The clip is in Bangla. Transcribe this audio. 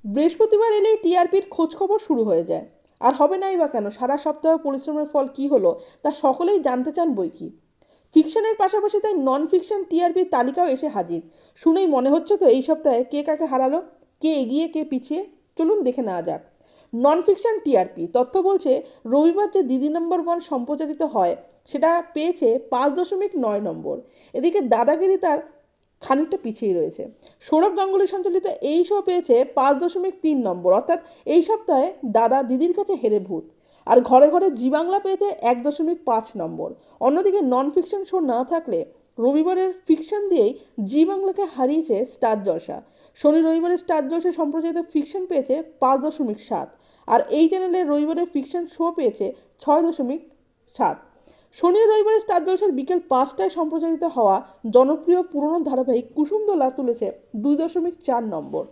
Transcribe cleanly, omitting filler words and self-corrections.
বৃহস্পতিবার এলেই টিআরপির খোঁজখবর শুরু হয়ে যায়। আর হবে নাই বা কেন, সারা সপ্তাহ পরিশ্রমের ফল কি হলো তা সকলেই জানতে চান বই কি। ফিকশনের পাশাপাশি তাই নন ফিকশন টিআরপির তালিকাও এসে হাজির। শুনেই মনে হচ্ছে তো এই সপ্তাহে কে কাকে হারালো, কে এগিয়ে কে পিছিয়ে। চলুন দেখে নেওয়া যাক। নন ফিকশন টিআরপি তথ্য বলছে, রবিবার যে দিদি নম্বর ওয়ান সম্প্রচারিত হয় সেটা পেয়েছে 5.9 নম্বর। এদিকে দাদাগিরি তার খানিকটা পিছিয়ে রয়েছে। সৌরভ গাঙ্গুলি সঞ্চালিত এই শো পেয়েছে 5.3 নম্বর, অর্থাৎ এই সপ্তাহে দাদা দিদির কাছে হেরে ভূত। আর ঘরে ঘরে জি বাংলা পেয়েছে 1.5 নম্বর। অন্যদিকে নন ফিকশন শো না থাকলে রবিবারের ফিকশন দিয়েই জি বাংলাকে হারিয়েছে স্টার জলসা। শনি রবিবারের স্টার জলসা সম্প্রচারিত ফিকশন পেয়েছে 5.7, আর এই চ্যানেলের রবিবারের ফিকশন শো পেয়েছে 6.7। শনি রবিবারের স্টার জলসার বিকেল 5টায় সম্প্রচারিত হওয়া জনপ্রিয় পুরনো ধারাবাহিক কুসুমদোলা তুলেছে 2.4 নম্বর।